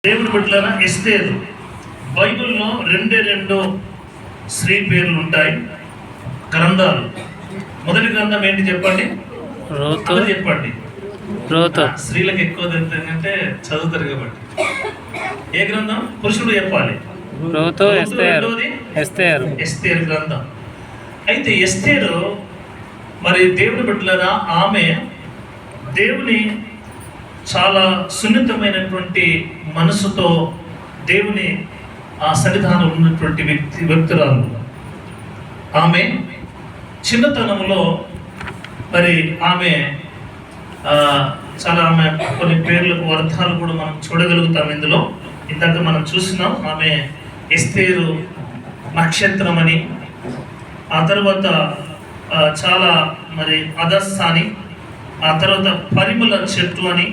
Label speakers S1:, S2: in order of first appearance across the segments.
S1: దేవుని బిడ్డలారా, ఎస్తేరు బైబిల్లో రెండు స్త్రీ పేర్లు ఉంటాయి, గ్రంథాలు. మొదటి గ్రంథం ఏంటి చెప్పండి? చెప్పండి. స్త్రీలకు ఎక్కువ తెలుస్తుందంటే చదువుతారు కాబట్టి. ఏ గ్రంథం? పురుషుడు చెప్పాలి. ఎస్తేరు గ్రంథం. అయితే ఎస్తేరు మరి దేవుని బిడ్డలారా, ఆమె దేవుని చాలా సున్నితమైనటువంటి మనసుతో దేవుని ఆ సన్నిధానం ఉన్నటువంటి వ్యక్తురాలు. ఆమె చిన్నతనంలో మరి ఆమె కొన్ని పేర్లకు అర్థాలు కూడా మనం చూడగలుగుతాం ఇందులో. ఇందాక మనం చూసినాం, ఆమె ఎస్తేరు నక్షత్రం అని, ఆ తర్వాత చాలా మరి అదస్స అని, ఆ తర్వాత పరిమళ చెట్టు అని,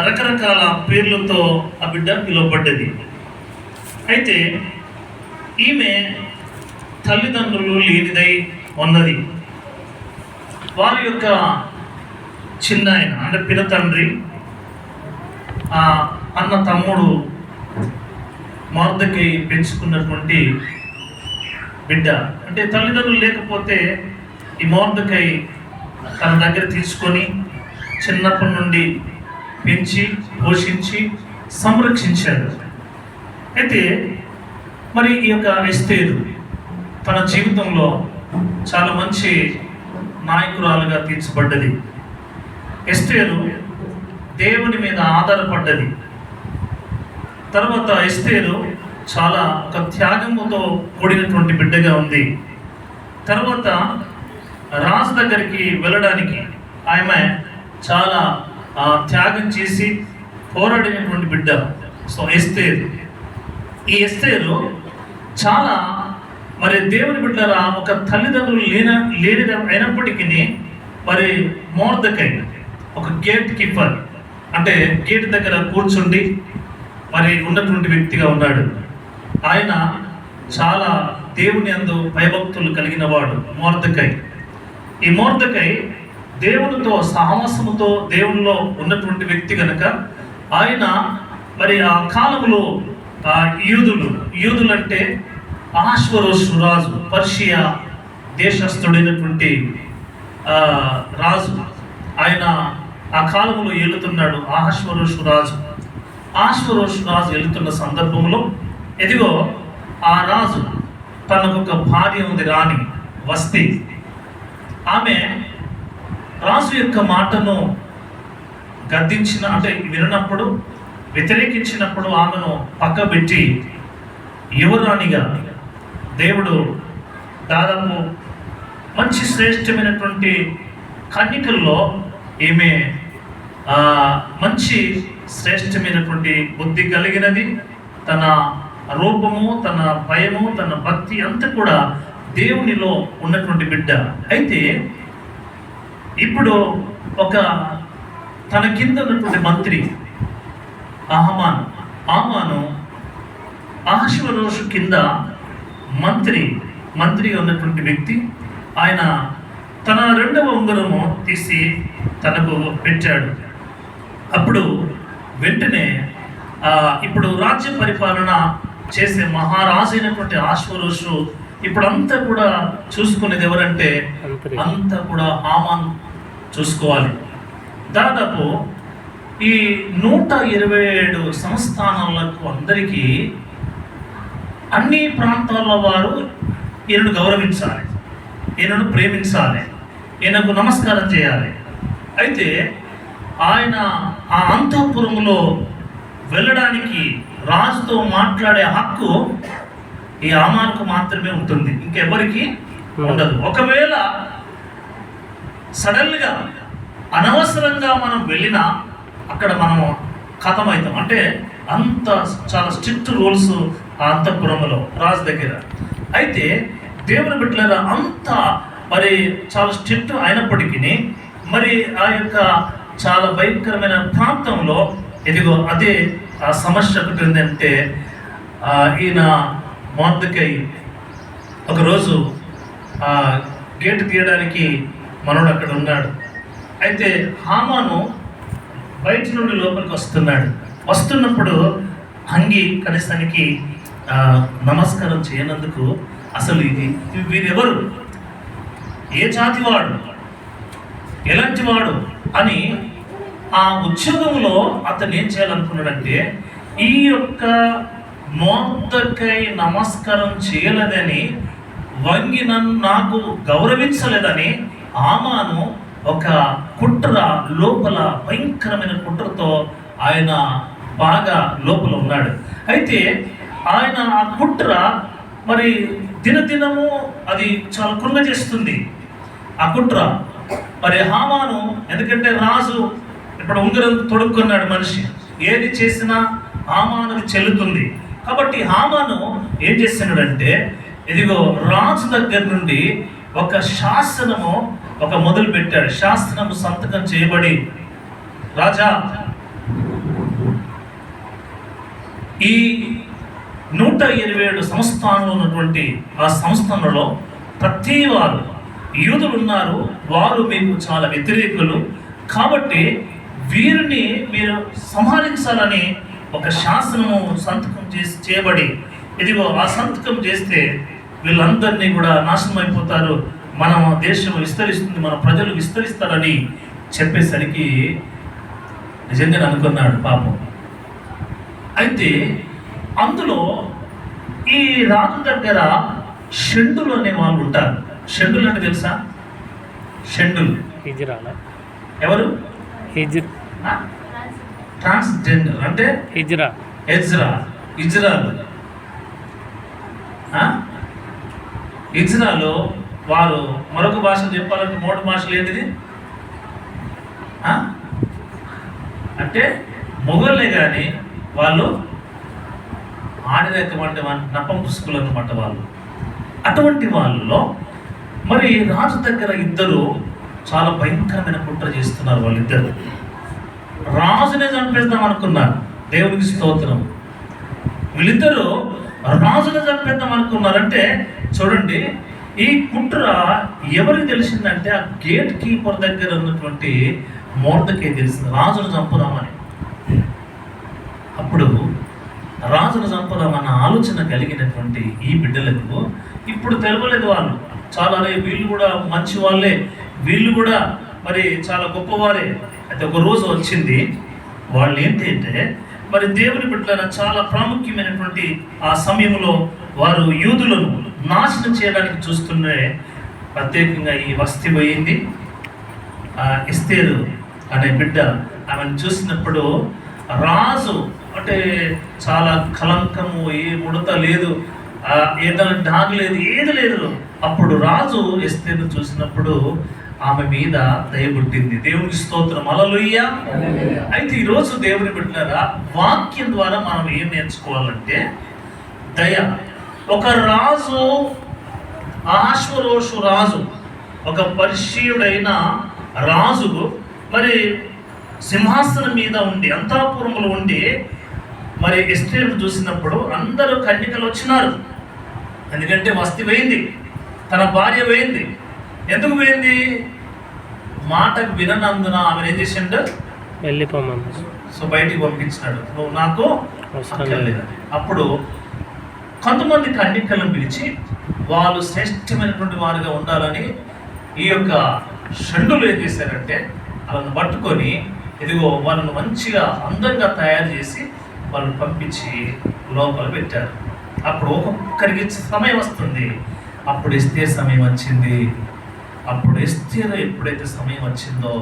S1: రకరకాల పేర్లతో ఆ బిడ్డ పిలువబడ్డది. అయితే ఈమె తల్లిదండ్రులు లేనిదై ఉన్నది. వారి యొక్క చిన్న ఆయన అంటే పిన తండ్రి, అన్న తమ్ముడు మార్దకై పెంచుకున్నటువంటి బిడ్డ. అంటే తల్లిదండ్రులు లేకపోతే ఈ మార్దకై తన దగ్గర తీసుకొని చిన్నప్పటి నుండి పెంచి పోషించి సంరక్షించాడు. అయితే మరి ఈ యొక్క ఎస్తేరు తన జీవితంలో చాలా మంచి నాయకురాలుగా తీర్చబడ్డది. ఎస్తేరు దేవుని మీద ఆధారపడ్డది. తర్వాత ఎస్తేరు చాలా ఒక త్యాగముతో కూడినటువంటి బిడ్డగా ఉంది. తర్వాత రాజు దగ్గరికి వెళ్ళడానికి ఆమె చాలా త్యాగం చేసి పోరాడినటువంటి బిడ్డ. సో ఎస్తేరు, ఈ ఎస్తేరు చాలా మరి దేవుని బిడ్డరా, ఒక తల్లిదండ్రులు లేని అయినప్పటికీ మరి మోర్దెకై ఒక గేట్ కీపర్, అంటే గేట్ దగ్గర కూర్చుండి మరి ఉన్నటువంటి వ్యక్తిగా ఉన్నాడు. ఆయన చాలా దేవుని యందు భయభక్తులు కలిగిన వాడు మోర్దెకై. ఈ మోర్దెకై దేవునితో సహవాసముతో దేవునిలో ఉన్నటువంటి వ్యక్తి కనుక ఆయన మరి ఆ కాలంలో యూదులు అంటే అహష్వేరోషు రాజు, పర్షియా దేశస్థుడైనటువంటి రాజు, ఆయన ఆ కాలంలో ఏలుతున్నాడు. అహష్వేరోషు రాజు ఏలుతున్న సందర్భంలో ఎదిగో ఆ రాజు తనకు ఒక భార్య ఉంది, రాణి వస్తి. ఆమె రాజు యొక్క మాటను గద్దించిన అంటే వినప్పుడు, వ్యతిరేకించినప్పుడు ఆమెను పక్కబెట్టి యువరాణిగా దేవుడు దాదాపు మంచి శ్రేష్టమైనటువంటి కన్యకల్లో ఈమె మంచి శ్రేష్టమైనటువంటి బుద్ధి కలిగినది. తన రూపము, తన భయము, తన భక్తి అంతా కూడా దేవునిలో ఉన్నటువంటి బిడ్డ. అయితే ఇప్పుడు ఒక తన కింద ఉన్నటువంటి మంత్రి ఆమాను అహష్వేరోషు కింద మంత్రిగా ఉన్నటువంటి వ్యక్తి. ఆయన తన రెండవ ఉంగరము తీసి తనకు పెట్టాడు. అప్పుడు వెంటనే ఇప్పుడు రాజ్య పరిపాలన చేసే మహారాజు అయినటువంటి అహష్వేరోషు ఇప్పుడంతా కూడా చూసుకునేది ఎవరంటే అంతా కూడా హామాన్ చూసుకోవాలి. దాదాపు ఈ 127 సంస్థానాలకు అందరికీ అన్ని ప్రాంతాల వారు ఈయనను గౌరవించాలి, ఈయనను ప్రేమించాలి, ఈయనకు నమస్కారం చేయాలి. అయితే ఆయన ఆ అంతఃపురంలో వెళ్ళడానికి, రాజుతో మాట్లాడే హక్కు ఈ హామానుకు మాత్రమే ఉంటుంది, ఇంకెవరికి ఉండదు. ఒకవేళ సడన్గా అనవసరంగా మనం వెళ్ళినా అక్కడ మనము ఖతమవుతాం. అంటే అంత చాలా స్ట్రిక్ట్ రూల్స్ ఆ అంతఃపురంలో రాజు దగ్గర. అయితే దేవుని బిడ్డలారా, అంత మరి చాలా స్ట్రిక్ట్ అయినప్పటికీ మరి ఆ యొక్క చాలా భయంకరమైన ప్రాంతంలో ఇదిగో అదే ఆ సమస్య ఒకటి ఏంటంటే ఈయన మొర్దెకై ఒకరోజు గేటు తీయడానికి మనోడు అక్కడ ఉన్నాడు. అయితే హామాను బయట నుండి లోపలికి వస్తున్నాడు. వస్తున్నప్పుడు అంగి కనీసానికి నమస్కారం చేయనందుకు అసలు వీరెవరు, ఏ జాతి వాడు, ఎలాంటి వాడు అని ఆ ఉద్యోగంలో అతను ఏం చేయాలనుకున్నాడంటే ఈ యొక్క మొర్దెకై నమస్కారం చేయలేదని, వంగి నాకు గౌరవించలేదని హామాను ఒక కుట్ర లోపల, భయంకరమైన కుట్రతో ఆయన బాగా లోపల ఉన్నాడు. అయితే ఆయన ఆ కుట్ర మరి దినదినము అది చాలా కృంగజేస్తుంది ఆ కుట్ర. మరి హామాను, ఎందుకంటే రాజు ఇప్పుడు ఉంగరం తొడుక్కున్నాడు మనిషి, ఏది చేసినా హామానుకి చెల్లుతుంది. కాబట్టి హామాను ఏం చేస్తున్నాడంటే ఇదిగో రాజు దగ్గర నుండి ఒక శాసనము మొదలు పెట్టాడు. శాసనము సంతకం చేయబడి, రాజా ఈ 127 సంస్థానంలో ఉన్నటువంటి ఆ సంస్థలలో ప్రతి వారు యూదులు ఉన్నారు, వారు మీకు చాలా వ్యతిరేకులు, కాబట్టి వీరిని మీరు సంహరించాలని ఒక శాసనము సంతకం చేయబడి, ఇదిగో ఆ సంతకం చేస్తే వీళ్ళందరినీ కూడా నాశనం అయిపోతారు, మన దేశం విస్తరిస్తుంది, మన ప్రజలు విస్తరిస్తారని చెప్పేసరికి నిజంగా అనుకున్నాడు పాపం. అయితే అందులో ఈ రాజు దగ్గర షండులు అనే వాళ్ళు ఉంటారు. షండులు అంటే తెలుసా? షండులు ఎవరు? ట్రాన్స్జెండర్ అంటే ఇజ్రాలో వారు మరొక భాష చెప్పాలంటే 3 భాషలు ఏంటిది అంటే మొగోళ్ళే కానీ వాళ్ళు ఆడినటువంటి నపంసకులు అన్నమాట వాళ్ళు. అటువంటి వాళ్ళలో మరి రాజు దగ్గర ఇద్దరు చాలా భయంకరమైన కుట్ర చేస్తున్నారు. వాళ్ళిద్దరు రాజునే చంపేద్దాం అనుకున్నారు. దేవునికి స్తోత్రం. వీళ్ళిద్దరూ రాజునే చంపేద్దాం అనుకున్నారంటే చూడండి, ఈ కుట్ర ఎవరికి తెలిసిందంటే ఆ గేట్ కీపర్ దగ్గర ఉన్నటువంటి మొర్దెకై తెలిసింది, రాజును చంపుదామని. అప్పుడు రాజును చంపుదామన్న ఆలోచన కలిగినటువంటి ఈ బిడ్డలకు ఇప్పుడు తెలవలేదు. వాళ్ళు చాలా వీళ్ళు కూడా మంచి వాళ్ళే, వీళ్ళు కూడా మరి చాలా గొప్పవారే. అయితే ఒక రోజు వచ్చింది, వాళ్ళు ఏంటంటే మరి దేవుని బిడ్డల చాలా ప్రాముఖ్యమైనటువంటి ఆ సమయంలో వారు యూదులను నాశనం చేయడానికి చూస్తుండే ప్రత్యేకంగా ఈ వస్తీ పోయింది. ఎస్తేరు అనే బిడ్డ ఆమెను చూసినప్పుడు రాజు అంటే చాలా కలంకము, ఏ ముడత లేదు, ఏదైనా డాగ్ లేదు, ఏది లేదు. అప్పుడు రాజు ఎస్తేరును చూసినప్పుడు ఆమె మీద దయ పుట్టింది. దేవునికి స్తోత్రం, హల్లెలూయా. అయితే ఈరోజు దేవుని బిడ్డలారా, వాక్యం ద్వారా మనం ఏం నేర్చుకోవాలంటే దయ. ఒక రాజు, అహష్వేరోషు రాజు, ఒక పరిశీయుడైన రాజు మరి సింహాసనం మీద ఉండి, అంతఃపురంలో ఉండి మరి ఎస్తేరును చూసినప్పుడు అందరూ కన్యకలు వచ్చినారు. ఎందుకంటే వస్తీ పోయింది, తన భార్య పోయింది. ఎందుకు పోయింది? మాటకు విననందున ఆమెను ఏం చేసిండు? వెళ్ళిపోమని. సో బయటికి పంపించినాడు, నువ్వు నాకు అక్కర్లేదు. అప్పుడు కొంతమంది కన్యకలను పిలిచి వాళ్ళు శ్రేష్టమైనటువంటి వారుగా ఉండాలని ఈ యొక్క షండులు ఏం చేశారంటే వాళ్ళని పట్టుకొని ఇదిగో వాళ్ళను మంచిగా అందంగా తయారు చేసి వాళ్ళని పంపించి లోపల పెట్టారు. అప్పుడు ఒక్కొక్కరికి సమయం వస్తుంది. అప్పుడు ఎస్తేరు సమయం వచ్చింది. అప్పుడు ఎస్తేరు ఎప్పుడైతే సమయం వచ్చిందో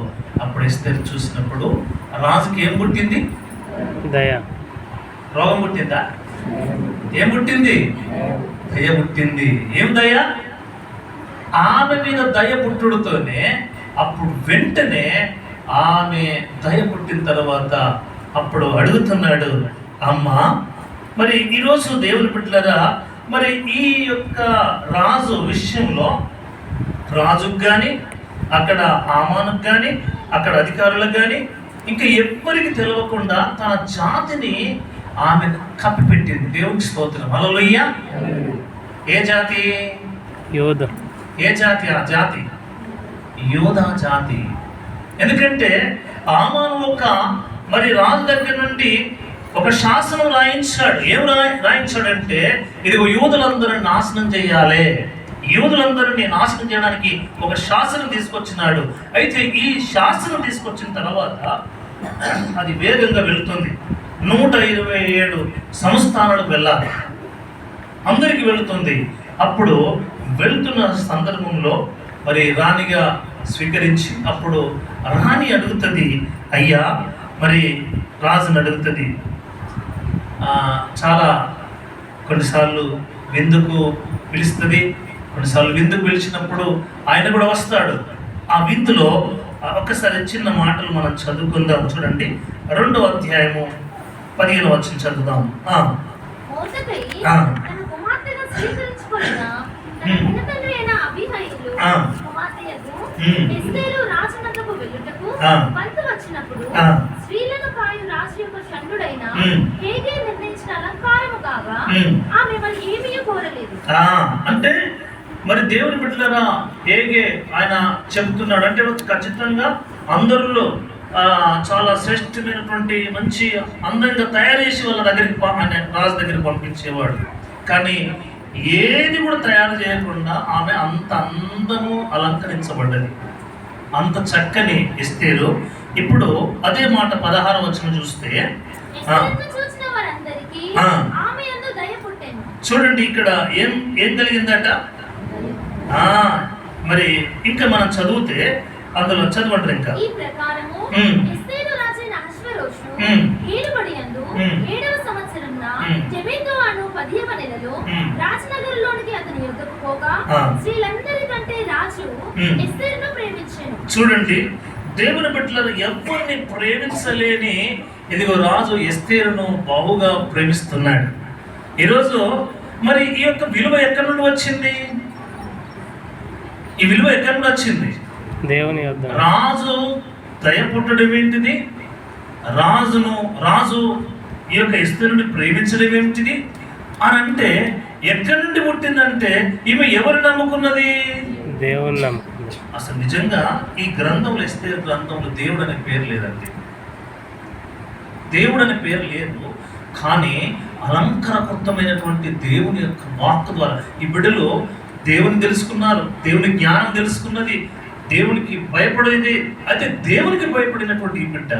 S1: అప్పుడు ఎస్తేరు చూసినప్పుడు రాజుకి ఏం పుట్టింది? దయ. రోగం పుట్టిందా? ఏం పుట్టింది? దయ పుట్టింది. ఏం దయ? ఆమె మీద దయ పుట్టుడుతోనే అప్పుడు వెంటనే ఆమె దయ పుట్టిన తర్వాత అప్పుడు అడుగుతున్నాడు, అమ్మా మరి ఈరోజు దేవుని బిడ్డలారా, మరి ఈ యొక్క రాజు విషయంలో రాజుకు కానీ అక్కడ హామానుకు కానీ అక్కడ అధికారులకు కానీ ఇంకా ఎవ్వరికి తెలియకుండా తన జాతిని ఆమె కప్పిపెట్టింది. దేవునికి స్తోత్రం, హల్లెలూయా. ఏ జాతి? యోధ. ఏ జాతి? ఆ జాతి యోధా జాతి. ఎందుకంటే హామాను ఒక మరి రాజు దగ్గర నుండి ఒక శాసనం రాయించాడు. ఏం రాయించాడంటే, ఇదిగో యూదులందరిని నాశనం చేయాలి, యూదులందరినీ నాశనం చేయడానికి ఒక శాసనం తీసుకొచ్చినాడు. అయితే ఈ శాసనం తీసుకొచ్చిన తర్వాత అది వేగంగా వెళుతుంది. 127 సంస్థానాలకు వెళ్ళాలి, అందరికి వెళుతుంది. అప్పుడు వెళుతున్న సందర్భంలో మరి రాణిగా స్వీకరించి, అప్పుడు రాణి అడుగుతుంది, అయ్యా మరి రాజుని అడుగుతుంది, చాలా కొన్నిసార్లు విందుకు పిలుస్తుంది, కొన్నిసార్లు విందుకు పిలిచినప్పుడు ఆయన కూడా వస్తాడు. ఆ విందులో ఒక్కసారి చిన్న మాటలు మనం చదువుకుందాం. చూడండి, 2వ అధ్యాయము 15వ వచనం చదువుదాం. అంటే మరి దేవుని బిడ్డలారా, హేగే ఆయన చెబుతున్నాడు అంటే ఖచ్చితంగా అందరిలో చాలా శ్రేష్టమైనటువంటి మంచి అందంగా తయారు చేసి వాళ్ళ దగ్గరికి రాజు దగ్గరికి పంపించేవాడు. కానీ ఏది కూడా తయారు చేయకుండా ఆమె అంత అందము అలంకరించబడ్డది, అంత చక్కని ఎస్తేరు. ఇప్పుడు అదే మాట 16వ వచనం చూస్తే, చూడండి ఇక్కడ ఏం కలిగిందట. మరి ఇంకా మనం చదివితే అందులో చదవండి ఇంకా. చూడండి, దేవుని బిడ్డలను ఎవరిని ప్రేమించలేని ఇదిగో రాజు ఎస్తేరును బహుగా ప్రేమిస్తున్నాడు. ఈరోజు మరి ఈ యొక్క విలువ ఎక్కడి నుండి వచ్చింది? ఈ విలువ ఎక్కడి నుండి వచ్చింది?
S2: దేవుని యొద్ద.
S1: రాజు దయ పుట్టడం ఏంటిది? రాజు ఈ యొక్క ఎస్తేరుని ప్రేమించడం ఏమిటిది అని అంటే ఎక్కడి నుండి పుట్టిందంటే, ఈమె ఎవరు నమ్ముకున్నది?
S2: దేవుని నమ్ముకున్నది.
S1: అసలు నిజంగా ఈ గ్రంథంలో, ఎస్తేరు గ్రంథంలో దేవుడు అనే పేరు లేదండి, దేవుడు అనే పేరు లేదు. కానీ అలంకారకృతమైనటువంటి దేవుని యొక్క వాక్కు ద్వారా ఈ బిడ్డలు దేవుని తెలుసుకున్నారు, దేవుని జ్ఞానం తెలుసుకున్నది, దేవునికి భయపడేది. అయితే దేవునికి భయపడినటువంటి ఈ బిడ్డ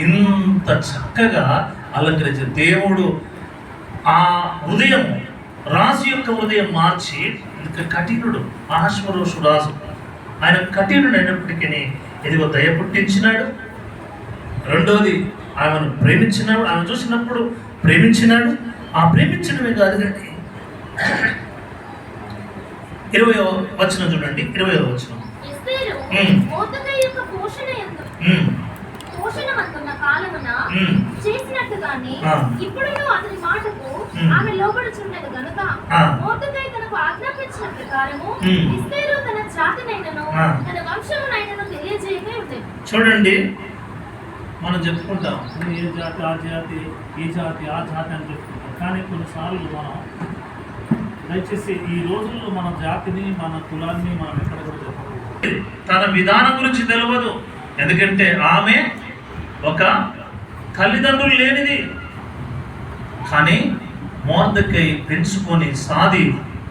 S1: ఇంత చక్కగా అలంకరించే దేవుడు ఆ హృదయం, రాజు యొక్క హృదయం మార్చి, ఇంకా కఠినుడు అహష్వేరోషు రాజు, ఆయన కఠినుడు అయినప్పటికీ ఇదిగో దయ పుట్టించినాడు. రెండవది ఆమెను ప్రేమించినాడు, ఆమె చూసినప్పుడు ప్రేమించినాడు. ఆ ప్రేమించడమే కాదు కానీ 20వ వచనం చూడండి, 20వ వచనం.
S3: చేసినట్టుగానే ఇప్పుడు అతని మాటకు ఆమె లోబడుచున్నది గనుక మోర్దెకై తనకు ఆజ్ఞాపించిన ప్రకారము ఎస్తేరు తన జాతినైనను తన వంశమునైనను తెలియజేయగా ఉండేది.
S1: చూడండి, మనం చెప్పుకుంటాం
S4: ఏ జాతి ఆ జాతి, ఈ జాతి ఆ జాతి అని చెప్పుకుంటాం. కానీ కొన్నిసార్లు మనం దయచేసి ఈ రోజుల్లో మన జాతిని, మన కులాన్ని మనం ఎక్కడ కూడా చెప్పకూడదు.
S1: తన విధానం గురించి తెలియదు, ఎందుకంటే ఆమె ఒక తల్లిదండ్రులు లేనిది. కానీ మోర్దెకై పెంచుకొని సాది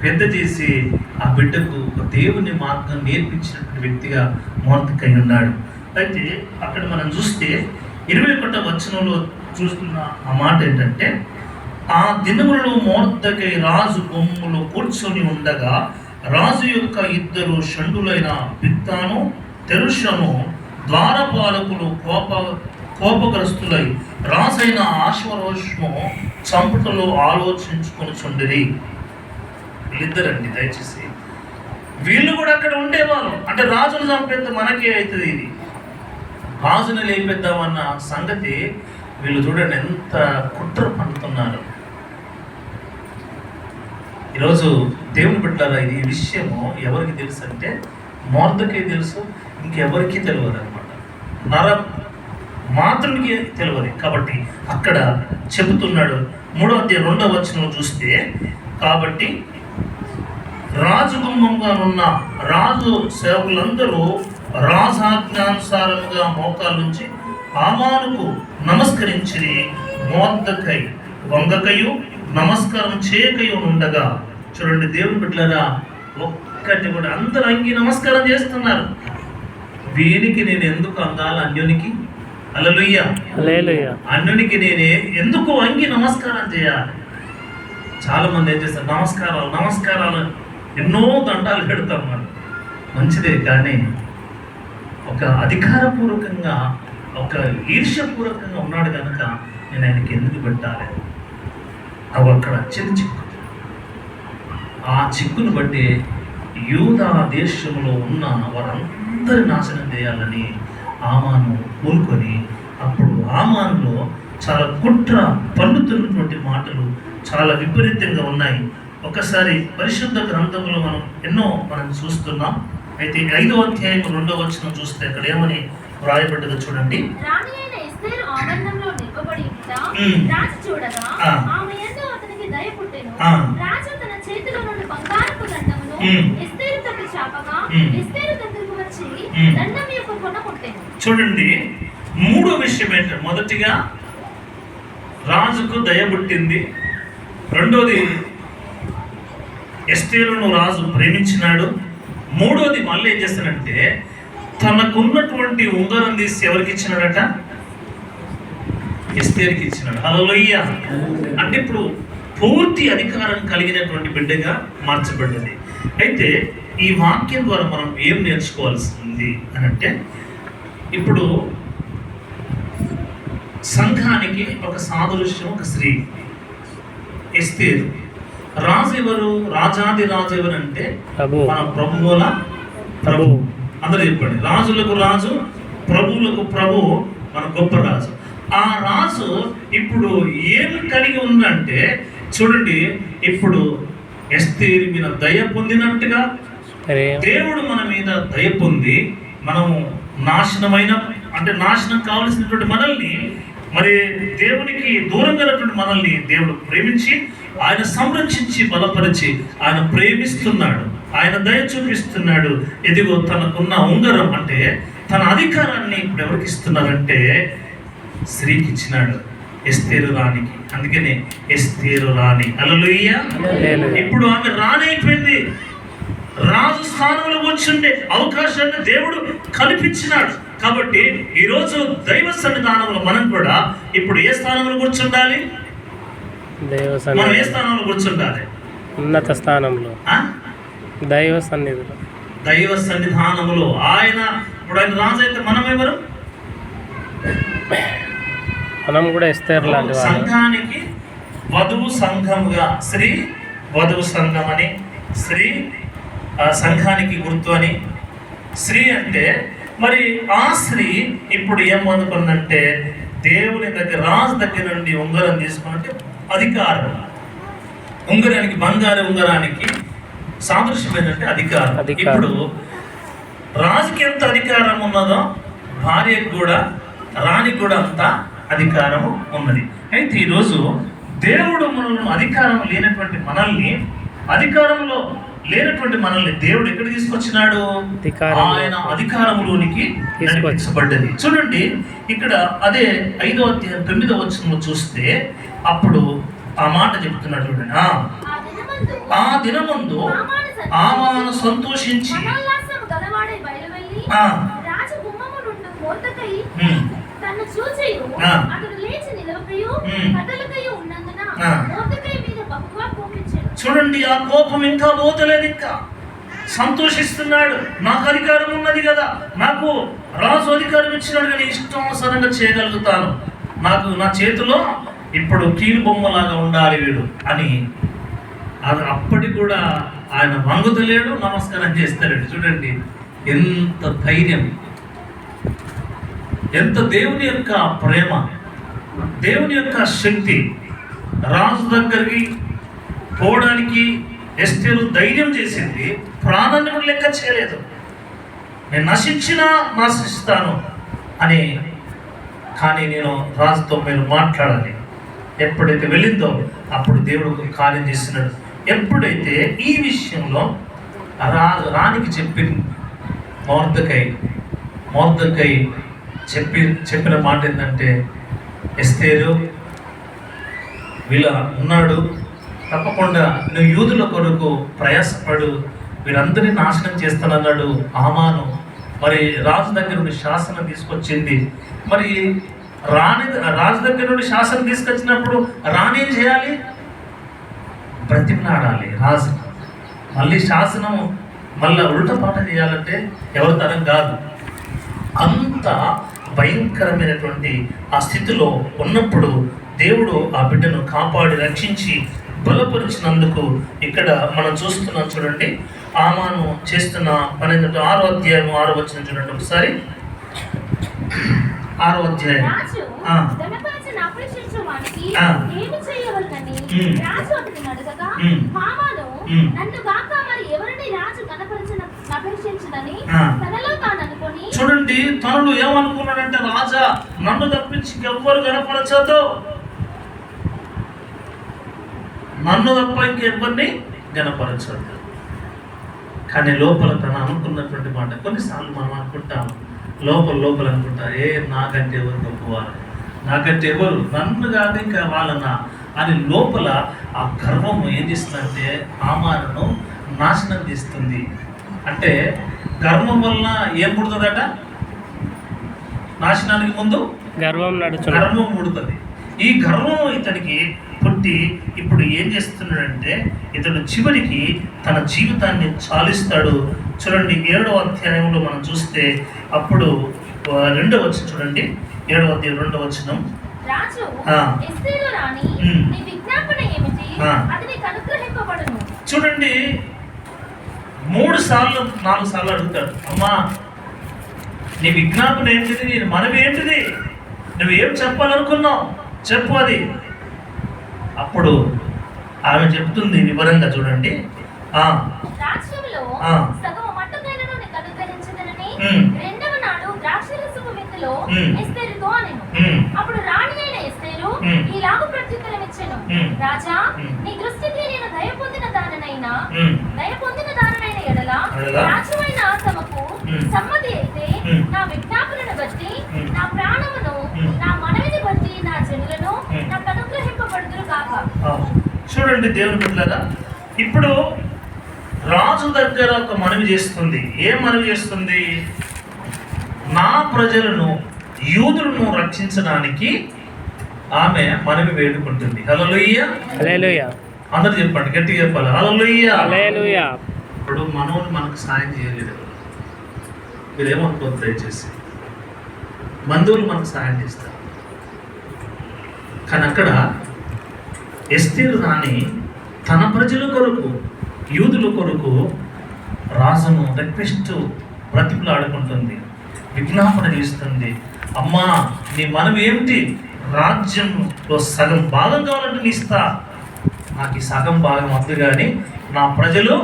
S1: పెద్ద చేసి ఆ బిడ్డకు దేవుని మార్గం నేర్పించినటువంటి వ్యక్తిగా మోర్దెకై ఉన్నాడు. అయితే అక్కడ మనం చూస్తే 21వ వచనంలో చూస్తున్న ఆ మాట ఏంటంటే, ఆ దినములలో మోర్దెకై రాజు బొమ్మలో కూర్చొని ఉండగా రాజు యొక్క 2 షండులైన బిగ్తాను తెరుషను ద్వారపాలకులు కోపగ్రస్తులై రాజైన అహష్వేరోషును చంపుటలో ఆలోచించుకొని చుండిరి. వీళ్ళిద్దరండి, దయచేసి వీళ్ళు కూడా అక్కడ ఉండేవాళ్ళు. అంటే రాజును చంపేంత మనకే అవుతుంది, ఇది రాజుని లేపేద్దామన్న సంగతి వీళ్ళు చూడండి ఎంత కుట్ర పడుతున్నారు. ఈరోజు దేవుని బిడ్డలారా, ఇది విషయము ఎవరికి తెలుసు అంటే మోర్దెకై తెలుసు, ఇంకెవరికి తెలియదు అనమాట. నర మాతృనికి తెలియదు. కాబట్టి అక్కడ చెబుతున్నాడు 3వ అధ్యాయం 2వ వచనం చూస్తే, కాబట్టి రాజగుమ్మంగానున్న రాజు సేవకులందరూ రాజాజ్ఞానుసారంగా మోకాళ్ళ నుంచి హామానుకు నమస్కరించి మోర్దెకై వంగకయు నమస్కారం చేయకయు ఉండగా. చూడండి దేవుని బిడ్డలారా, ఒక్కటి కూడా అందరూ అంగి నమస్కారం చేస్తున్నారు. వీనికి నేను ఎందుకు అందాలి అన్యునికి? హల్లెలూయా.
S2: హల్లెలూయా.
S1: అన్యునికి నేను ఎందుకు అంగి నమస్కారం చేయాలి? చాలా మంది ఏం చేస్తారు, నమస్కారాలు నమస్కారాలు ఎన్నో దండాలు పెడతాం. మనం మంచిదే, కానీ ఒక అధికారపూర్వకంగా ఒక ఈర్ష్యపూర్వకంగా ఉన్నాడు కనుక నేను ఆయనకి ఎందుకు పెట్టాలి? అవి అక్కడ చిన్న చిక్కు. ఆ చిక్కును బట్టి యూదా దేశంలో ఉన్న వారందరి నాశనం చేయాలని ఆమాను పూనుకొని, అప్పుడు ఆమానులో చాలా కుట్ర పన్నుతున్నటువంటి మాటలు చాలా విపరీతంగా ఉన్నాయి. ఒకసారి పరిశుద్ధ గ్రంథంలో మనం చూస్తున్నాం. అయితే 5వ అధ్యాయం 2వ వచనం చూస్తే అక్కడ ఏమని వ్రాయబడ్డదో చూడండి.
S3: రాణి అయిన ఎస్తేరు ఆవరణంలో నిలువబడి ఉండుట రాజు చూడగా ఆమె యందు అతనికి దయ పుట్టెను. రాజు తన చేతిలో నుండి బంగారపు దండమును ఎస్తేరు తట్టు చాపగా ఎస్తేరు దగ్గరకు వచ్చి దండం యొక్క కొన ముట్టెను.
S1: చూడండి, మూడో విషయం ఏంటంటే, మొదటిగా రాజుకు దయ పుట్టింది. రెండోది ఎస్తేరును రాజు ప్రేమించినాడు. మూడోది మళ్ళీ ఏం చేస్తాడంటే, తనకున్నటువంటి ఉంగరం తీసి ఎవరికి ఇచ్చినాడట? ఎస్తేరుకి ఇచ్చినాడు. హల్లెలూయా. అంటే ఇప్పుడు పూర్తి అధికారం కలిగినటువంటి బిడ్డగా మార్చబడ్డది. అయితే ఈ వాక్యం ద్వారా మనం ఏం నేర్చుకోవాల్సింది అని అంటే, ఇప్పుడు సంఘానికి ఒక సాదృశ్యం, ఒక స్త్రీ ఎస్తేరు. రాజు ఎవరు? రాజాది రాజు ఎవరు అంటే మన ప్రభువుల ప్రభు. అందరూ చెప్పండి, రాజులకు రాజు, ప్రభువులకు ప్రభు, మన గొప్ప రాజు. ఆ రాజు ఇప్పుడు ఏమి కలిగి ఉందంటే, చూడండి, ఇప్పుడు ఎస్తేరు మీద దయ పొందినట్టుగా దేవుడు మన మీద దయ పొంది మనము నాశనం కావలసినటువంటి మనల్ని, మరి దేవునికి దూరంగా మనల్ని దేవుడు ప్రేమించి ఆయన సంరక్షించి బలపరిచి ఆయన ప్రేమిస్తున్నాడు, ఆయన దయ చూపిస్తున్నాడు. ఎదిగో తనకున్న ఉంగరం అంటే తన అధికారాన్ని ఇప్పుడు ఎవరికి ఇస్తున్నారంటే స్త్రీకి ఇచ్చినాడు, ఎస్తేరు రాణికి. అందుకనే ఎస్తేరు రాణి. హల్లెలూయా. ఇప్పుడు ఆమె రాణి అయిపోయింది. రాజు స్థానంలో కూర్చుండే అవకాశాన్ని దేవుడు కల్పించినాడు. కాబట్టి ఈరోజు దైవ సన్నిధానంలో మనం కూడా ఇప్పుడు ఏ స్థానంలో కూర్చుండాలి? మనం ఏ స్థానంలో కూర్చుండాలి?
S2: ఉన్నత స్థానంలో, దైవ సన్నిధిలో,
S1: దైవ సన్నిధానంలో. ఆయన ఇప్పుడు ఆయన రాజు అయితే మనం ఎవరు?
S2: మనం కూడా ఎస్తేరు లాంటి వాళ్ళు.
S1: సంఘానికి వధువు సంఘముగా, స్త్రీ వధువు సంఘం అని, స్త్రీ సంఘానికి గుర్తు అని. స్త్రీ అంటే మరి ఆ స్త్రీ ఇప్పుడు ఏమనుకుందంటే, దేవుని దగ్గర, రాజు దగ్గర నుండి ఉంగరం తీసుకున్నట్టే అధికారం. ఉంగరానికి, బంగారు ఉంగరానికి సాదృశ్యం ఏంటంటే అధికారం. ఇప్పుడు రాజుకి ఎంత అధికారం ఉన్నదో భార్యకు కూడా, రాణికి కూడా అంత అధికారము ఉన్నది. అయితే ఈరోజు దేవుడు మనల్ని అధికారంలో లేనటువంటి మనల్ని దేవుడు ఎక్కడ తీసుకొచ్చినాడు? ఆయన అధికారంలోనికి నడిపించబడ్డది. చూడండి, ఇక్కడ అదే 5వ అధ్యాయం 9వ వచనంలో చూస్తే అప్పుడు ఆ మాట చెప్తున్నాడు. చూడండి, ఆ దినమందు ఆమాను సంతోషించి
S3: తను చూచెయు అతడు లేచి నిలవకయు కదలకయు ఉన్నందున మోర్దెకై మీద బహుగా కోపించెను.
S1: చూడండి, ఆ కోపం ఇంకా పోతలేదు, ఇంకా సంతోషిస్తున్నాడు. నాకు అధికారం ఉన్నది కదా, నాకు రాజు అధికారం ఇచ్చినాడు కానీ ఇష్టానుసారంగా చేయగలుగుతాను, నాకు నా చేతిలో ఇప్పుడు కీలు బొమ్మలాగా ఉండాలి వీడు అని. అది అప్పటికి కూడా ఆయన వంగుతలేడు, నమస్కారం చేస్తాడు. చూడండి ఎంత ధైర్యం, ఎంత దేవుని యొక్క ప్రేమ, దేవుని యొక్క శక్తి. రాజు దగ్గరికి పోవడానికి ఎస్తేరు ధైర్యం చేసింది, ప్రాణాన్ని కూడా లెక్క చేయలేదు. నేను నశించినా నశిస్తాను అని. కానీ నేను రాజుతో మీరు మాట్లాడాలి. ఎప్పుడైతే వెళ్ళిందో అప్పుడు దేవుడు ఒక కార్యం చేస్తున్నాడు. ఎప్పుడైతే ఈ విషయంలో రాణికి మోర్దెకై చెప్పిన మాట ఏంటంటే, ఎస్తేరు వీళ్ళ ఉన్నాడు, తప్పకుండా నువ్వు యూదుల కొరకు ప్రయాసపడు, వీరందరినీ నాశనం చేస్తానన్నాడు హామాను. మరి రాజు దగ్గర నుండి శాసనం తీసుకొచ్చింది. మరి రాజు దగ్గర నుండి శాసనం తీసుకొచ్చినప్పుడు రాణి ఏం చేయాలి? బ్రతిమలాడాలి రాజు. మళ్ళీ శాసనం మళ్ళీ ఉల్టపాట చేయాలంటే ఎవరి తరం కాదు. అంత భయంకరమైనటువంటి ఆ స్థితిలో ఉన్నప్పుడు దేవుడు ఆ బిడ్డను కాపాడి రక్షించి బలపరిచినందుకు ఇక్కడ మనం చూస్తున్నాం. చూడండి, హామాను చేస్తున్న 6వ అధ్యాయం 6వ వచనం చూడండి ఒకసారి. 6వ అధ్యాయం.
S3: రాజు
S1: ఆ.
S3: ధనపరచని అపేక్షించువానికి
S1: ఆ.
S3: ఏమి చేయవలనని
S1: ఉమ్.
S3: రాజు అతనిని అడగగా,
S1: ఉమ్.
S3: హామాను
S1: ఉమ్.
S3: నన్ను గాక మరి ఎవరిని రాజు ధనపరచని అపేక్షించునని
S1: ఆ.
S3: తనలో తాను అనుకొని,
S1: చూడండి, తనుడు ఏమనుకున్నాడంటే, రాజా నన్ను తప్పించి ఎవ్వరు గణపరచదు, నన్ను తప్ప ఇంకెవ్వరిని గణపరచదు. కానీ లోపల తను అనుకున్నటువంటి మాట, కొన్నిసార్లు మనం అనుకుంటాం లోపల అనుకుంటా, నాకంటే ఎవరు గొప్పవారు, నాకంటే ఎవరు, నన్ను కాదు ఇంకా వాళ్ళనా అని లోపల ఆ గర్వం ఏం చేస్తుందంటే హామానును నాశనం తీస్తుంది. అంటే గర్వం వలన ఏం పుడుతుందట? నాశనానికి ముందు
S2: గర్వం
S1: పుడుతుంది. ఈ గర్వం ఇతనికి పుట్టి ఇప్పుడు ఏం చేస్తున్నాడంటే ఇతడు చివరికి తన జీవితాన్ని చాలిస్తాడు. చూడండి 7వ అధ్యాయంలో మనం చూస్తే అప్పుడు 2వ వచనం చూడండి, 7వ అధ్యాయం 2వ వచనం.
S3: రాజు
S1: ఆ.
S3: ఎస్తేరు రాణి,
S1: ఉమ్.
S3: నీ విజ్ఞాపన ఏమిటి?
S1: ఆ.
S3: అది నీకు అనుగ్రహింపబడును.
S1: చూడండి, 3 సార్లు 4 సార్లు అడుగుతాడు, అమ్మా నీ విజ్ఞాపన ఏంటిది, నీ మనవి ఏంటిది, నువ్వు ఏం చెప్పాలనుకున్నావు చెప్పు అది. అప్పుడు ఆమె చెప్తుంది వివరంగా. చూడండి,
S3: రాజ్యంలో
S1: ఆ.
S3: సగము మట్టుకైనను నీకు అనుగ్రహించదనని
S1: ఉమ్.
S3: 2వ నాడు ద్రాక్షరసము విందులో
S1: ఉమ్.
S3: ఎస్తేరుతో అనెను.
S1: ఉమ్.
S3: అప్పుడు రాణి అయిన ఎస్తేరు
S1: ఉమ్.
S3: ఈలాగు ప్రత్యుత్తరం ఇచ్చెను,
S1: ఉమ్.
S3: రాజా,
S1: ఉమ్.
S3: నీ దృష్టికి నేను దయ పొందిన దాననైన
S1: ఉమ్.
S3: ఎడల
S1: ఎడల
S3: రాజువైన తమకు
S1: ఉమ్.
S3: సమ్మతి అయితే
S1: ఉమ్.
S3: నా విజ్ఞాపనను బట్టి
S1: ఉమ్.
S3: నా ప్రాణమును
S1: ఉమ్.
S3: నా మనవిని బట్టి నా జనులను
S1: ఉమ్.
S3: నాకు అనుగ్రహింపబడుదురు కాక.
S1: చూడండి దేవుని బిడ్డలారా, ఇప్పుడు రాజు దగ్గర ఒక మనవి చేస్తుంది. ఏం మనవి చేస్తుంది? నా ప్రజలను యూదులను రక్షించడానికి ఆమె మనవి వేడుకుంటుంది. హల్లెలూయా,
S2: హల్లెలూయా,
S1: అందరూ చెప్పండి, గట్టిగా చెప్పాలి, హల్లెలూయా.
S2: హల్లెలూయా.
S1: ఇప్పుడు మనోని మనకు సాయం చేయలేదు. మీరేమనుకోవద్దు దయచేసి, బంధువులు మనకు సాయం చేస్తారు. కానీ అక్కడ ఎస్తేరు రాణి తన ప్రజల కొరకు యూదుల కొరకు రాజును రిక్వెస్ట్ బ్రతికులాడుకుంటుంది, విజ్ఞాపన చేస్తుంది. అమ్మా నీ మనవి ఏమిటి? రాజ్యంలో సగం భాగం కావాలంటే నీ ఇస్తా, నాకు ఈ సగం భాగం వద్దు, కానీ నా ప్రజలు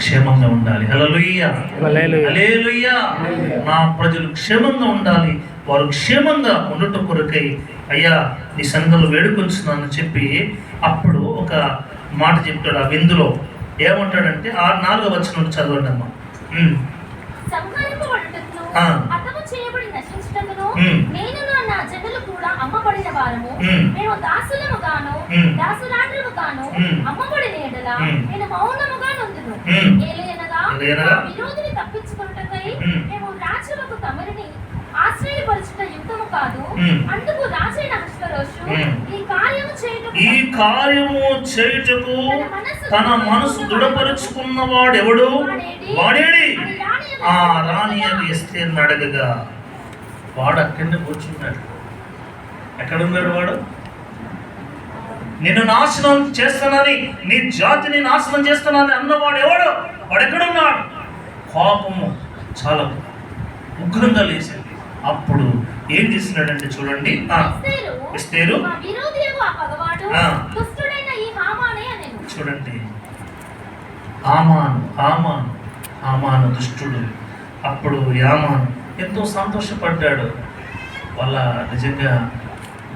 S1: క్షేమంగా ఉండాలి. హల్లెలూయా, హల్లెలూయా. నా ప్రజలు క్షేమంగా ఉండాలి, వారు క్షేమంగా ఉండటం కొరకై అయ్యా నీ సంఘంలో వేడుకొంచున్నానని చెప్పి అప్పుడు ఒక మాట చెప్తాడు. ఆ విందులో ఏమంటాడంటే 4వ వచనం చదవండి అమ్మా.
S3: సంహరింపబడుటకును
S1: ఆ.
S3: హతము చేయబడి నశించుటకును
S1: ఉమ్.
S3: నేనును నా జనులు కూడా అమ్మబడిన వారము.
S1: ఉమ్.
S3: మేము దాసులము గాను
S1: ఉమ్.
S3: దాసురాండ్రము గాను
S1: ఉమ్.
S3: అమ్మబడిన ఎడల
S1: ఉమ్.
S3: నేను మౌనముగా నుందును.
S1: ఉమ్.
S3: ఏలయనగా
S1: ఏలయనగా
S3: మా విరోధిని తప్పించుకొనుటకై
S1: ఉమ్.
S3: మేము రాజ్యముకు తమరిని ఆశ్రయపరచుట యుక్తము కాదు.
S1: ఉమ్.
S3: అందుకు రాజైన అహష్వేరోషు
S1: ఉమ్.
S3: ఈ కార్యము చేయుటకు
S1: తన మనసు దృఢపరుచుకున్నవాడు ఎవడు? వాడేడి? ఆ రాణి అని ఎస్తేరుని అడగగా వాడు అక్కడనే కూర్చున్నాడు. ఎక్కడున్నాడు వాడు? నిన్ను నాశనం చేస్తానని, నీ జాతిని నాశనం చేస్తానని అన్నవాడు ఎవడు? వాడు ఎక్కడున్నాడు? కోపము చాలా ఉగ్రంగా లేచింది. అప్పుడు ఏం చేస్తున్నాడంటే చూడండి, ఎస్తేరు
S3: మా విరోధియగు ఆ పగవాడు
S1: ఆ.
S3: దుష్టుడైన ఈ హామానే అనెను.
S1: చూడండి, హామాను దుష్టుడు. అప్పుడు యామాను ఎంతో సంతోషపడ్డాడు. వాళ్ళ నిజంగా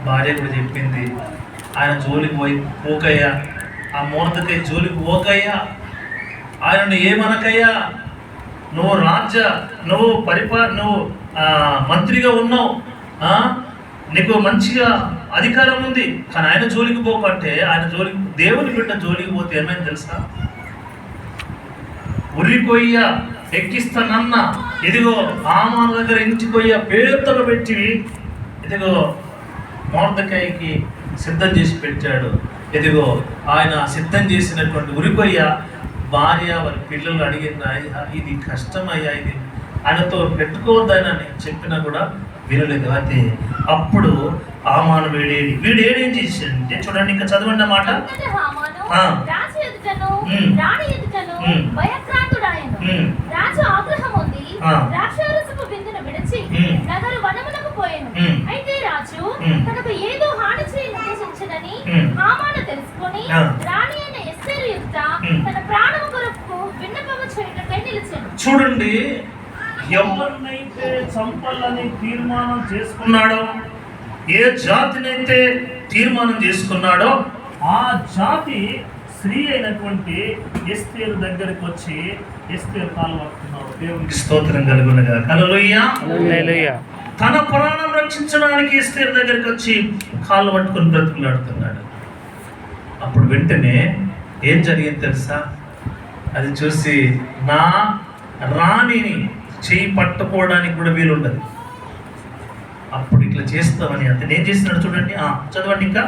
S1: భార్య కూడా చెప్పింది, ఆయన జోలికి పోకయ్యా, ఆ మూర్తకై జోలికి పోకయ్యా, ఆయనను ఏమనకయ్యా, నువ్వు నువ్వు మంత్రిగా ఉన్నావు, నీకు మంచిగా అధికారం ఉంది, కానీ ఆయన జోలికి పోకంటే ఆయన జోలికి, దేవుని బిడ్డ జోలికి పోతే ఏమైంది తెలుసా? ఉర్రికొయ్య ఎక్కిస్తానన్న, ఇదిగో హామాను దగ్గర ఇంటికొయ్య పేర్తలు పెట్టి ఇదిగో మొర్దెకైకి సిద్ధం చేసి పెట్టాడు. ఇదిగో ఆయన సిద్ధం చేసినటువంటి ఉరికొయ్య భార్య వారి పిల్లలు అడిగిన, ఇది కష్టమయ్యా, ఇది ఆయనతో పెట్టుకోవద్దని చెప్పినా కూడా వినలేదు. అయితే అప్పుడు హామాను వీడు ఏడేం చేశాడంటే, చూడండి ఇంకా చదవండి మాట.
S3: రాజు ఆగ్రహం ఉంది, ద్రాక్షారసపు బిందెను విడిచి నగర వనమునకు పోయెను. అయితే రాజు తనకు ఏదో హాని చేయని హామాను తెలుసుకొని రాణి అయిన ఎస్తేరు ఎదుట తన ప్రాణము కొరకు విన్నపము చేయుటకై నిలిచెను.
S1: చూడండి,
S4: ఎవరినైతే చంపాలని తీర్మానం చేసుకున్నాడో,
S1: ఏ జాతినైతే తీర్మానం చేసుకున్నాడో
S4: ఆ జాతి స్త్రీ అయినటువంటి ఎస్తేరు దగ్గరికి వచ్చి ఎస్తేరు కాలు పట్టుకున్నాడు. దేవునికి
S1: స్తోత్రం కలుగునగా. హల్లెలూయా.
S2: హల్లెలూయా.
S1: తన ప్రాణం రక్షించడానికి ఎస్తేరు దగ్గరికి వచ్చి కాళ్ళు పట్టుకుని బ్రతుకులాడుతున్నాడు. అప్పుడు వెంటనే ఏం జరిగింది తెలుసా? అది చూసి నా రాణిని చేయి పట్టుకోవడానికి కూడా వీలుండదు. అప్పుడు ఇట్లా చేస్తామని అతను ఏం చేస్తున్నాడు చూడండి. చదవండి ఇంకా.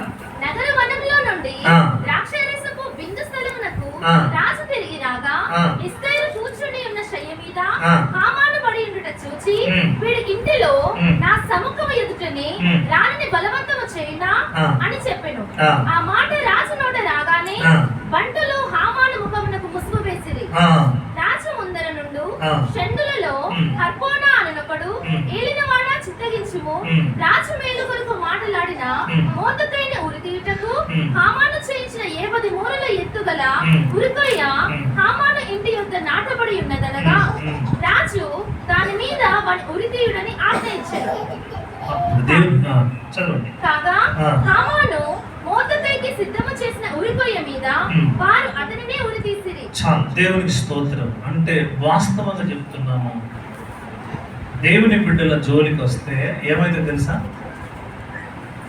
S3: నగర వనంలో నుండి ద్రాక్షారసపు బిందు స్థలమునకు రాజు తిరిగి రాగా ఎస్తేరు కూర్చుని ఉన్న శయ్య మీద హామాను పడి ఉండుట చూచి, వీడి ఇంటిలో నా సముఖము ఎదుటనే రాణిని బలవంతము చేయునా అని చెప్పెను. ఆ మాట రాజు నోట రాగానే బంటులు హామాను ముఖమునకు ముసుగు వేసిరి. రాజు ముందర నుండు షండులలో హర్బోనా అనొకడు, ఏలినవాడా చిత్తగించుము, రాజు మేలు కొరకు మాటలాడిన మొర్దెకైని ఉరితీయుటకు హామాను చేయించిన 70 మూరల ఎత్తుగల ఉరికొయ్య హామాను ఇంటి యొద్ద నాటబడి ఉన్నదనగా రాజు దాని మీద వాని ఉరితీయుడని ఆజ్ఞ ఇచ్చాడు. కాగా హామాను మొర్దెకైకి సిద్ధము చేసిన ఉరికొయ్య మీద వారు అతనినే ఉరి తీసిరి.
S1: దేవునికి స్తోత్రం. అంటే వాస్తవంగా చెప్తున్నాము, దేవుని బిడ్డల జోలికి వస్తే ఏమైతే తెలుసా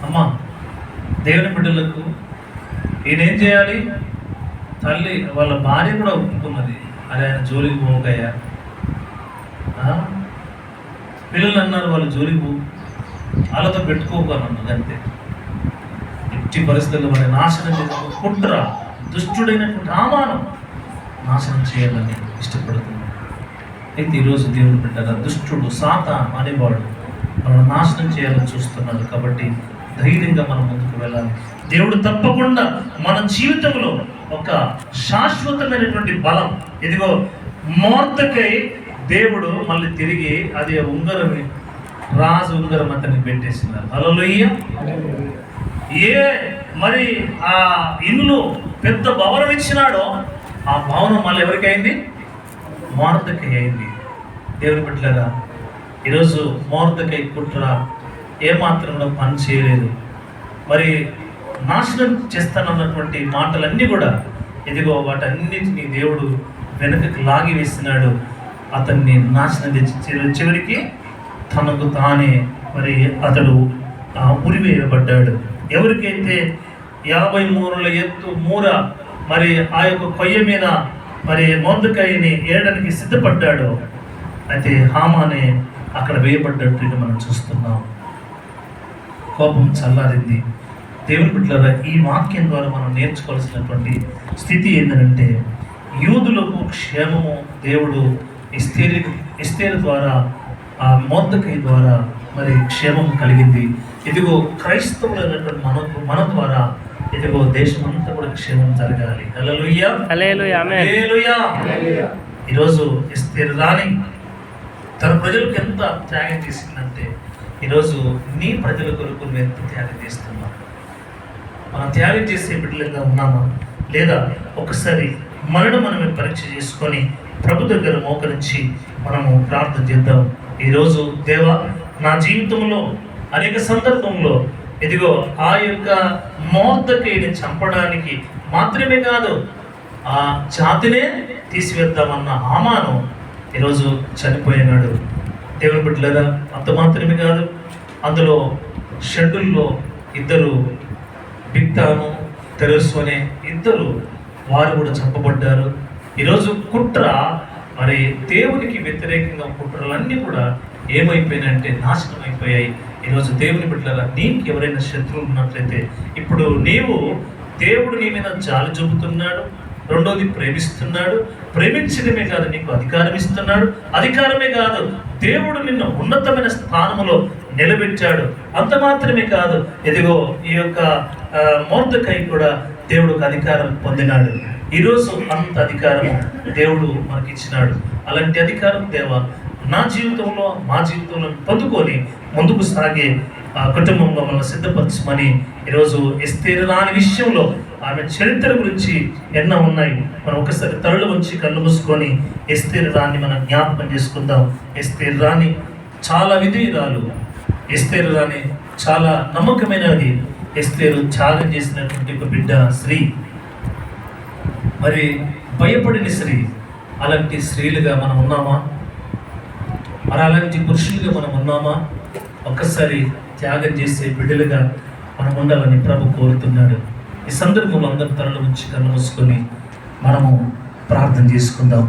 S1: అమ్మా? దేవుని బిడ్డలకు ఈయనేం చేయాలి? తల్లి వాళ్ళ భార్య కూడా ఒప్పుకున్నది, అరే ఆయన జోలికి పోకయ్యా. పిల్లలు అన్నారు వాళ్ళ జోలికి పో, వాళ్ళతో పెట్టుకోకన్నది. అంతే. ఎట్టి పరిస్థితుల్లో వారి నాశనం చేసిన కుట్ర, దుష్టుడైనటువంటి హామాను నాశనం చేయాలని ఇష్టపడుతుంది. అయితే ఈరోజు దేవుని బిడ్డగా దుష్టుడు సాతాను అనేవాడు మనం నాశనం చేయాలని చూస్తున్నాడు. కాబట్టి ధైర్యంగా మనం ముందుకు వెళ్ళాలి. దేవుడు తప్పకుండా మన జీవితంలో ఒక శాశ్వతమైనటువంటి బలం, ఇదిగో మొర్దెకై దేవుడు మళ్ళీ తిరిగి అదే ఉంగరం, రాజు ఉంగరం అతనికి పెట్టేసినారు. హల్లెలూయా. మరి ఆ ఇల్లు పెద్ద భవనం ఇచ్చినాడో ఆ భవనం మళ్ళీ ఎవరికి అయింది? మొర్దెకై అయింది. దేవుని బిడ్డలారా, ఈరోజు మొర్దెకై కుట్ర ఏమాత్రంలో పని చేయలేదు. మరి నాశనం చేస్తానన్నటువంటి మాటలన్నీ కూడా ఇదిగో వాటన్నిటిని దేవుడు వెనుకకి లాగి వేసినాడు. అతన్ని నాశనం తెచ్చి చివరికి తనకు తానే మరి అతడు ఉరివేయబడ్డాడు. ఎవరికైతే 50 మూరల ఎత్తు మూర మరి ఆ యొక్క కొయ్య మీద మరి మొర్దెకైని ఏడడానికి సిద్ధపడ్డాడు. అయితే హామానే అక్కడ వేయబడ్డట్టుగా మనం చూస్తున్నాం. కోపం చల్లారింది. దేవుని బిడ్డలారా, ఈ వాక్యం ద్వారా మనం నేర్చుకోవాల్సినటువంటి స్థితి ఏంటంటే, యూదులకు క్షేమము దేవుడు ఎస్తేరు ద్వారా, ఆ మొర్దెకై ద్వారా మరి క్షేమం కలిగింది. ఇదిగో క్రైస్తవులైనటువంటి మన ద్వారా ఇదిగో దేశమంతా కూడా క్షేమం జరగాలి. హల్లెలూయా.
S2: హల్లెలూయా. ఆమేన్.
S1: హల్లెలూయా. ఈరోజు ఎస్తేరు రాణి తన ప్రజలకు ఎంత త్యాగం చేసిందంటే, ఈరోజు నీ ప్రజల కొరకు నువ్వు ఎంత త్యాగం చేస్తున్నావు? మనం త్యాగం చేసే బిడ్డలుగా ఉన్నామా లేదా? ఒకసారి మనమే పరీక్ష చేసుకొని ప్రభు దగ్గర మోకరించి మనము ప్రార్థన చేద్దాం. ఈరోజు దేవా, నా జీవితంలో అనేక సందర్భంలో ఇదిగో ఆ యొక్క మొర్దెకైని చంపడానికి మాత్రమే కాదు, ఆ జాతినే తీసివేద్దామన్న హామాను ఈరోజు చనిపోయినాడు. దేవుని బిడ్డలారా, అంత మాత్రమే కాదు, అందులో షెడ్యూల్లో ఇద్దరు బిగ్తాను తెరసు అనే ఇద్దరు వారు కూడా చంపబడ్డారు. ఈరోజు కుట్ర మరి దేవునికి వ్యతిరేకంగా కుట్రలన్నీ కూడా ఏమైపోయినాయంటే నాశనం అయిపోయాయి. ఈరోజు దేవుని బిడ్డలారా, నీకు ఎవరైనా శత్రువులు ఉన్నట్లయితే ఇప్పుడు నీవు దేవుడు నీ మీద జాలి చూపుతున్నాడు, రెండోది ప్రేమిస్తున్నాడు. ప్రేమించడమే కాదు, నీకు అధికారం ఇస్తున్నాడు. అధికారమే కాదు, దేవుడు నిన్ను ఉన్నతమైన స్థానంలో నిలబెట్టాడు. అంత మాత్రమే కాదు, ఇదిగో ఈ యొక్క మొర్దెకై కూడా దేవుడు ఒక అధికారం పొందినాడు. ఈరోజు అంత అధికారము దేవుడు మనకిచ్చినాడు. అలాంటి అధికారం దేవా నా జీవితంలో మా జీవితంలో పొందుకొని ముందుకు సాగే కుటుంబంలో మనం సిద్ధపరచమని ఈరోజు ఎస్తేరు రాని విషయంలో ఆమె చరిత్ర గురించి ఎన్నో ఉన్నాయి. మనం ఒకసారి తరలు వచ్చి కళ్ళు మూసుకొని ఎస్తేరు రాని మనం జ్ఞాపకం చేసుకుందాం. ఎస్తేరు రాని చాలా విధేయురాలు, ఎస్తేరు రాని చాలా నమ్మకమైనది. ఎస్తేరు త్యాగం చేసినటువంటి ఒక బిడ్డ స్త్రీ, మరి భయపడిన స్త్రీ. అలాంటి స్త్రీలుగా మనం ఉన్నామా? మరి అలాంటి పురుషులుగా మనం ఉన్నామా? ఒక్కసారి త్యాగం చేసే బిడ్డలుగా మనం ఉండాలని ప్రభు కోరుతున్నాడు. ఈ సందర్భంలో అందరి తరలు ఉంచి కళ్ళు మూసుకొని మనము ప్రార్థన చేసుకుందాం.